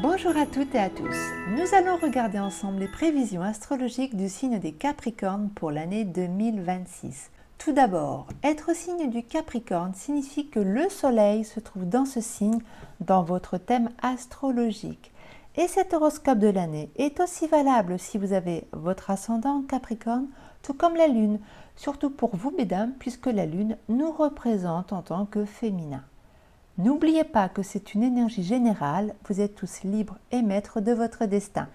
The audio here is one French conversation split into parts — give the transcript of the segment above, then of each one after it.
Bonjour à toutes et à tous. Nous allons regarder ensemble les prévisions astrologiques du signe des Capricornes pour l'année 2026. Tout d'abord, être signe du Capricorne signifie que le Soleil se trouve dans ce signe dans votre thème astrologique. Et cet horoscope de l'année est aussi valable si vous avez votre ascendant Capricorne, tout comme la Lune, surtout pour vous mesdames, puisque la Lune nous représente en tant que féminin. N'oubliez pas que c'est une énergie générale, vous êtes tous libres et maîtres de votre destin.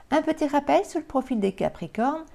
Un petit rappel sur le profil des Capricornes,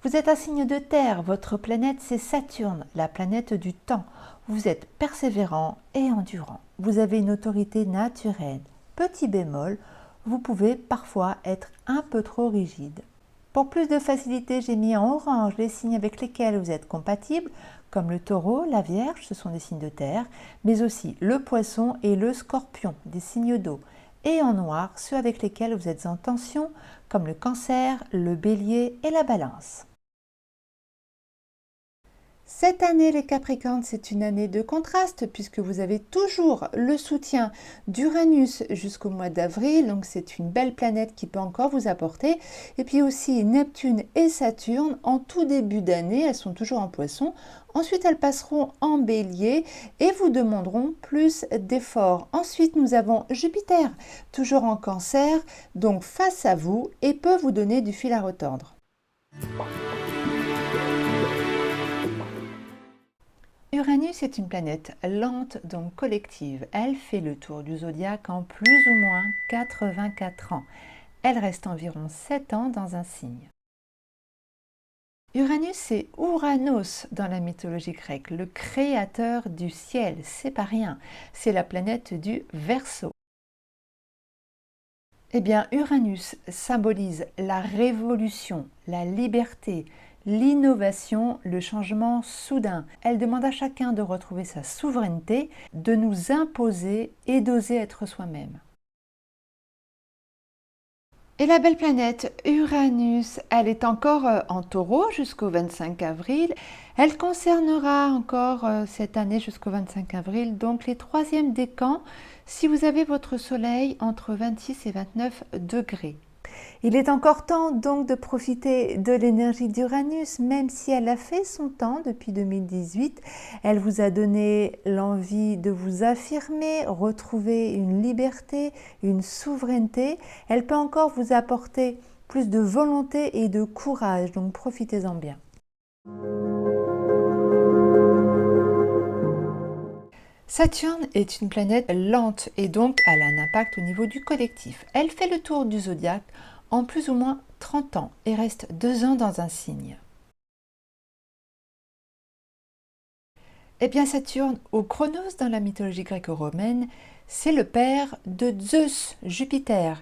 vous êtes un signe de terre, votre planète c'est Saturne, la planète du temps. Vous êtes persévérant et endurant, vous avez une autorité naturelle. Petit bémol, vous pouvez parfois être un peu trop rigide. Pour plus de facilité, j'ai mis en orange les signes avec lesquels vous êtes compatibles, comme le taureau, la vierge, ce sont des signes de terre, mais aussi le poisson et le scorpion, des signes d'eau, et en noir, ceux avec lesquels vous êtes en tension, comme le cancer, le bélier et la balance. Cette année, les Capricornes, c'est une année de contraste puisque vous avez toujours le soutien d'Uranus jusqu'au mois d'avril, donc c'est une belle planète qui peut encore vous apporter. Et puis aussi Neptune et Saturne en tout début d'année, elles sont toujours en Poisson. Ensuite, elles passeront en Bélier et vous demanderont plus d'efforts. Ensuite, nous avons Jupiter, toujours en Cancer, donc face à vous et peut vous donner du fil à retordre. Uranus est une planète lente, donc collective. Elle fait le tour du zodiaque en plus ou moins 84 ans. Elle reste environ 7 ans dans un signe. Uranus, c'est Ouranos dans la mythologie grecque, le créateur du ciel. C'est pas rien, c'est la planète du Verseau. Eh bien, Uranus symbolise la révolution, la liberté, l'innovation, le changement soudain. Elle demande à chacun de retrouver sa souveraineté, de nous imposer et d'oser être soi-même. Et la belle planète Uranus, elle est encore en Taureau jusqu'au 25 avril. Elle concernera encore cette année jusqu'au 25 avril, donc les troisièmes décans, si vous avez votre soleil entre 26 et 29 degrés. Il est encore temps donc de profiter de l'énergie d'Uranus, même si elle a fait son temps depuis 2018. Elle vous a donné l'envie de vous affirmer, retrouver une liberté, une souveraineté. Elle peut encore vous apporter plus de volonté et de courage, donc profitez-en bien. Saturne est une planète lente et donc elle a un impact au niveau du collectif. Elle fait le tour du zodiaque en plus ou moins 30 ans et reste 2 ans dans un signe. Eh bien Saturne, au Chronos dans la mythologie gréco-romaine, c'est le père de Zeus, Jupiter.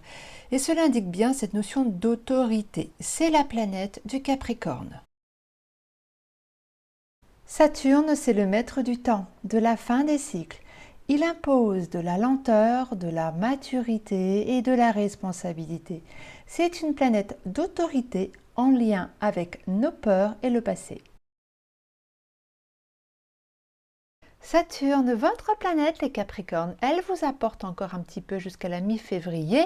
Et cela indique bien cette notion d'autorité. C'est la planète du Capricorne. Saturne, c'est le maître du temps, de la fin des cycles. Il impose de la lenteur, de la maturité et de la responsabilité. C'est une planète d'autorité en lien avec nos peurs et le passé. Saturne, votre planète les Capricornes, elle vous apporte encore un petit peu jusqu'à la mi-février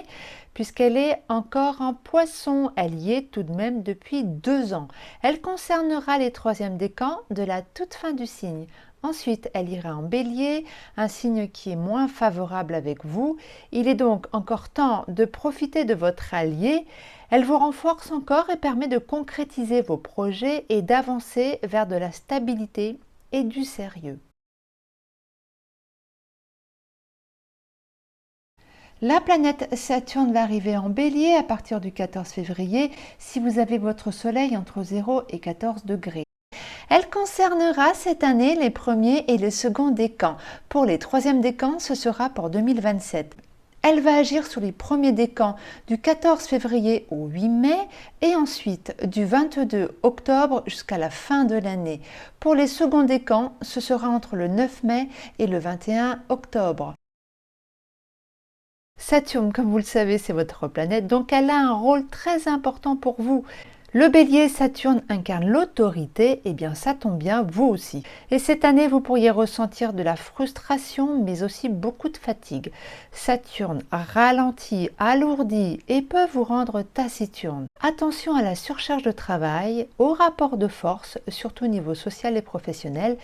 puisqu'elle est encore en Poisson. Elle y est tout de même depuis 2 ans. Elle concernera les troisièmes décans de la toute fin du signe. Ensuite, elle ira en Bélier, un signe qui est moins favorable avec vous. Il est donc encore temps de profiter de votre allié. Elle vous renforce encore et permet de concrétiser vos projets et d'avancer vers de la stabilité et du sérieux. La planète Saturne va arriver en Bélier à partir du 14 février si vous avez votre soleil entre 0 et 14 degrés. Elle concernera cette année les premiers et les seconds décans. Pour les troisièmes décans, ce sera pour 2027. Elle va agir sur les premiers décans du 14 février au 8 mai et ensuite du 22 octobre jusqu'à la fin de l'année. Pour les seconds décans, ce sera entre le 9 mai et le 21 octobre. Saturne, comme vous le savez, c'est votre planète, donc elle a un rôle très important pour vous. Le bélier, Saturne incarne l'autorité, et bien ça tombe bien, vous aussi. Et cette année, vous pourriez ressentir de la frustration, mais aussi beaucoup de fatigue. Saturne ralentit, alourdit et peut vous rendre taciturne. Attention à la surcharge de travail, au rapport de force, surtout au niveau social et professionnel.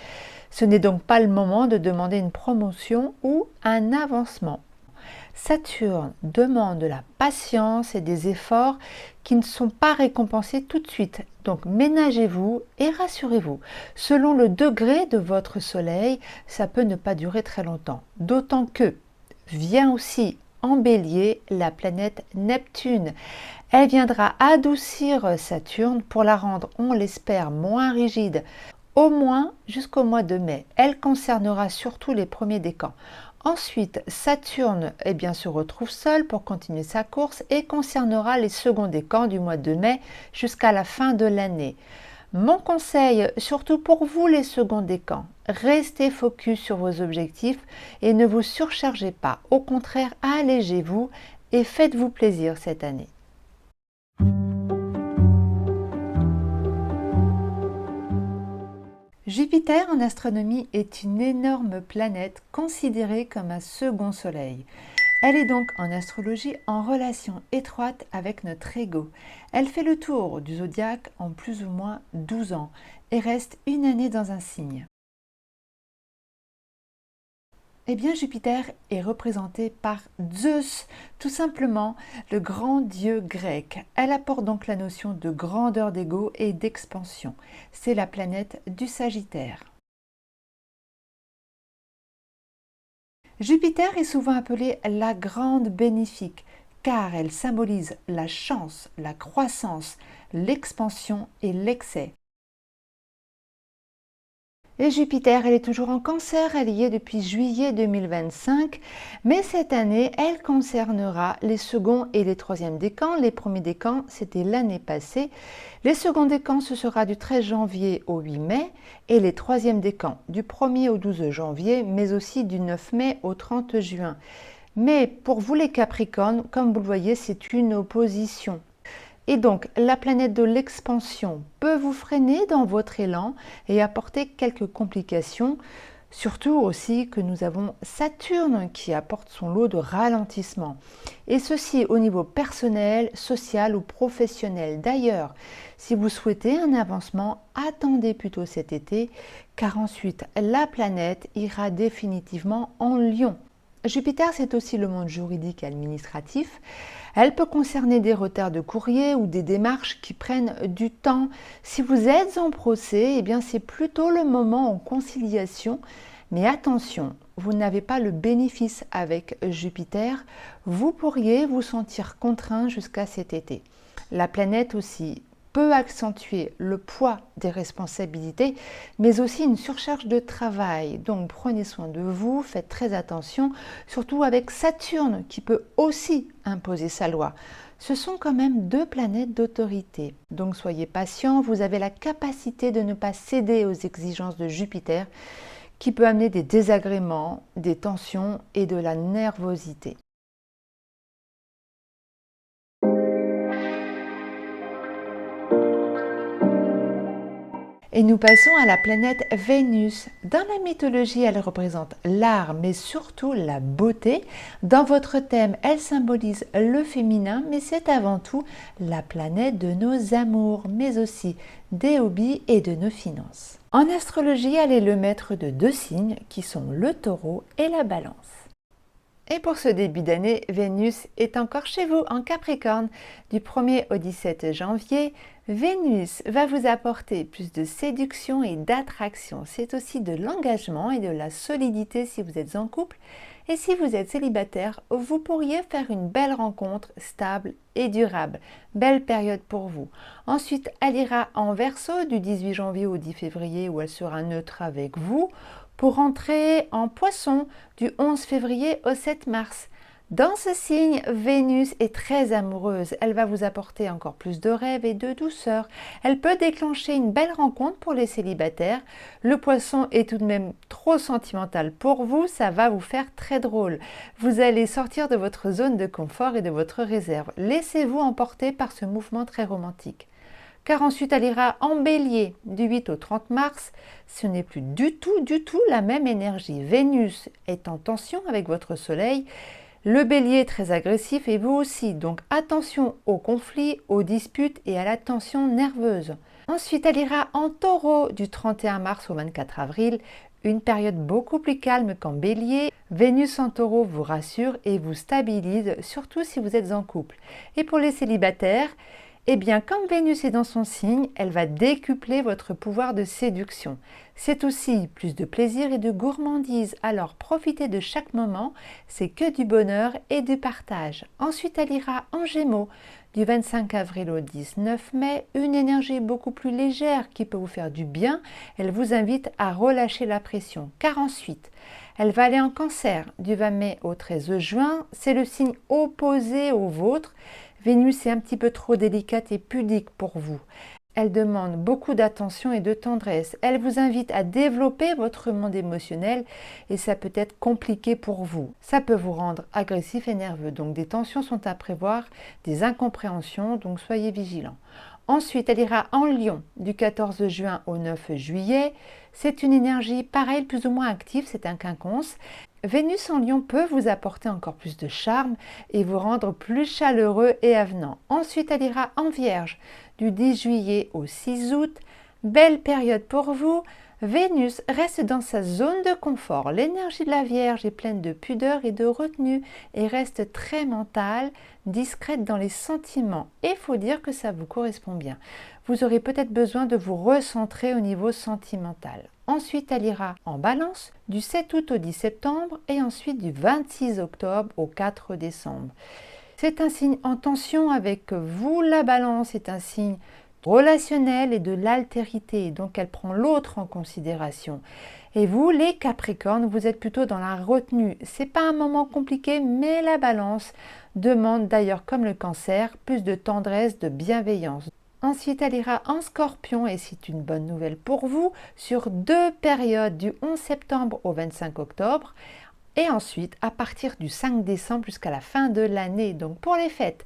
Ce n'est donc pas le moment de demander une promotion ou un avancement. Saturne demande de la patience et des efforts qui ne sont pas récompensés tout de suite. Donc ménagez-vous et rassurez-vous. Selon le degré de votre soleil, ça peut ne pas durer très longtemps. D'autant que vient aussi en bélier la planète Neptune. Elle viendra adoucir Saturne pour la rendre, on l'espère, moins rigide, au moins jusqu'au mois de mai. Elle concernera surtout les premiers décans. Ensuite, Saturne se retrouve seul pour continuer sa course et concernera les seconds décans du mois de mai jusqu'à la fin de l'année. Mon conseil, surtout pour vous les seconds décans, restez focus sur vos objectifs et ne vous surchargez pas. Au contraire, allégez-vous et faites-vous plaisir cette année. Jupiter en astronomie est une énorme planète considérée comme un second soleil. Elle est donc en astrologie en relation étroite avec notre ego. Elle fait le tour du zodiaque en plus ou moins 12 ans et reste une année dans un signe. Eh bien, Jupiter est représenté par Zeus, tout simplement le grand dieu grec. Elle apporte donc la notion de grandeur d'ego et d'expansion. C'est la planète du Sagittaire. Jupiter est souvent appelée la grande bénéfique, car elle symbolise la chance, la croissance, l'expansion et l'excès. Et Jupiter, elle est toujours en Cancer, elle y est depuis juillet 2025, mais cette année, elle concernera les seconds et les troisièmes décans. Les premiers décans, c'était l'année passée. Les seconds décans, ce sera du 13 janvier au 8 mai, et les troisièmes décans, du 1er au 12 janvier, mais aussi du 9 mai au 30 juin. Mais pour vous les Capricornes, comme vous le voyez, c'est une opposition. Et donc, la planète de l'expansion peut vous freiner dans votre élan et apporter quelques complications, surtout aussi que nous avons Saturne qui apporte son lot de ralentissement. Et ceci au niveau personnel, social ou professionnel. D'ailleurs, si vous souhaitez un avancement, attendez plutôt cet été, car ensuite, la planète ira définitivement en Lion. Jupiter, c'est aussi le monde juridique et administratif. Elle peut concerner des retards de courrier ou des démarches qui prennent du temps. Si vous êtes en procès, eh bien c'est plutôt le moment en conciliation. Mais attention, vous n'avez pas le bénéfice avec Jupiter. Vous pourriez vous sentir contraint jusqu'à cet été. La planète aussi peut accentuer le poids des responsabilités, mais aussi une surcharge de travail. Donc prenez soin de vous, faites très attention, surtout avec Saturne qui peut aussi imposer sa loi. Ce sont quand même deux planètes d'autorité. Donc soyez patient, vous avez la capacité de ne pas céder aux exigences de Jupiter qui peut amener des désagréments, des tensions et de la nervosité. Et nous passons à la planète Vénus. Dans la mythologie, elle représente l'art, mais surtout la beauté. Dans votre thème, elle symbolise le féminin, mais c'est avant tout la planète de nos amours, mais aussi des hobbies et de nos finances. En astrologie, elle est le maître de deux signes qui sont le taureau et la balance. Et pour ce début d'année, Vénus est encore chez vous en Capricorne. Du 1er au 17 janvier, Vénus va vous apporter plus de séduction et d'attraction. C'est aussi de l'engagement et de la solidité si vous êtes en couple. Et si vous êtes célibataire, vous pourriez faire une belle rencontre stable et durable. Belle période pour vous. Ensuite, elle ira en Verseau du 18 janvier au 10 février où elle sera neutre avec vous, pour entrer en Poisson du 11 février au 7 mars. Dans ce signe, Vénus est très amoureuse. Elle va vous apporter encore plus de rêves et de douceur. Elle peut déclencher une belle rencontre pour les célibataires. Le Poisson est tout de même trop sentimental pour vous, ça va vous faire très drôle. Vous allez sortir de votre zone de confort et de votre réserve. Laissez-vous emporter par ce mouvement très romantique. car ensuite elle ira en Bélier du 8 au 30 mars. Ce n'est plus du tout la même énergie. Vénus est en tension avec votre Soleil. Le Bélier est très agressif et vous aussi, donc attention aux conflits, aux disputes et à la tension nerveuse. Ensuite, elle ira en Taureau du 31 mars au 24 avril, une période beaucoup plus calme qu'en Bélier. Vénus en Taureau vous rassure et vous stabilise, surtout si vous êtes en couple. Et pour les célibataires, eh bien, comme Vénus est dans son signe, elle va décupler votre pouvoir de séduction. C'est aussi plus de plaisir et de gourmandise, alors profitez de chaque moment, c'est que du bonheur et du partage. Ensuite, elle ira en Gémeaux, du 25 avril au 19 mai, une énergie beaucoup plus légère qui peut vous faire du bien. Elle vous invite à relâcher la pression, car ensuite, elle va aller en Cancer, du 20 mai au 13 juin, c'est le signe opposé au vôtre. Vénus est un petit peu trop délicate et pudique pour vous. Elle demande beaucoup d'attention et de tendresse. Elle vous invite à développer votre monde émotionnel et ça peut être compliqué pour vous. Ça peut vous rendre agressif et nerveux. Donc des tensions sont à prévoir, des incompréhensions, donc soyez vigilants. Ensuite, elle ira en Lion du 14 juin au 9 juillet. C'est une énergie pareille, plus ou moins active, c'est un quinconce. Vénus en Lion peut vous apporter encore plus de charme et vous rendre plus chaleureux et avenant. Ensuite, elle ira en Vierge du 10 juillet au 6 août. Belle période pour vous. Vénus reste dans sa zone de confort. L'énergie de la Vierge est pleine de pudeur et de retenue et reste très mentale, discrète dans les sentiments. Et il faut dire que ça vous correspond bien. Vous aurez peut-être besoin de vous recentrer au niveau sentimental. Ensuite, elle ira en Balance du 7 août au 10 septembre et ensuite du 26 octobre au 4 décembre. C'est un signe en tension avec vous. La Balance est un signe relationnel et de l'altérité, donc elle prend l'autre en considération. Et vous, les Capricornes, vous êtes plutôt dans la retenue. C'est pas un moment compliqué, mais la Balance demande d'ailleurs, comme le Cancer, plus de tendresse, de bienveillance. Ensuite, elle ira en Scorpion et c'est une bonne nouvelle pour vous sur 2 périodes du 11 septembre au 25 octobre et ensuite à partir du 5 décembre jusqu'à la fin de l'année, donc pour les fêtes.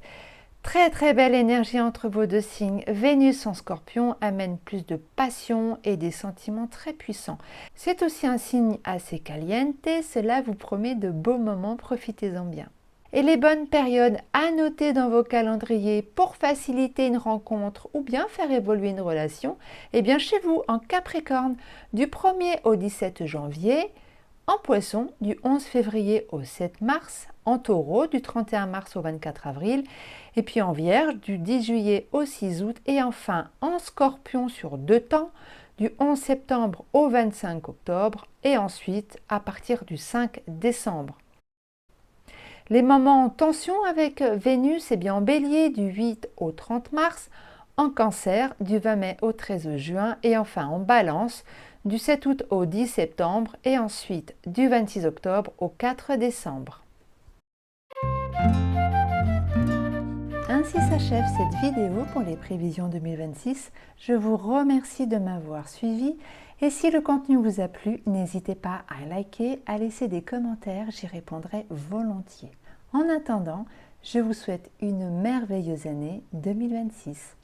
Très belle énergie entre vos deux signes. Vénus en Scorpion amène plus de passion et des sentiments très puissants. C'est aussi un signe assez caliente, cela vous promet de beaux moments, profitez-en bien. Et les bonnes périodes à noter dans vos calendriers pour faciliter une rencontre ou bien faire évoluer une relation, eh bien chez vous en Capricorne du 1er au 17 janvier, en Poisson du 11 février au 7 mars, en Taureau du 31 mars au 24 avril, et puis en Vierge du 10 juillet au 6 août, et enfin en Scorpion sur 2 temps, du 11 septembre au 25 octobre, et ensuite à partir du 5 décembre. Les moments en tension avec Vénus, eh bien en Bélier du 8 au 30 mars, en Cancer du 20 mai au 13 juin, et enfin en Balance du 7 août au 10 septembre et ensuite du 26 octobre au 4 décembre. Ainsi s'achève cette vidéo pour les prévisions 2026. Je vous remercie de m'avoir suivi et si le contenu vous a plu, n'hésitez pas à liker, à laisser des commentaires, j'y répondrai volontiers. En attendant, je vous souhaite une merveilleuse année 2026.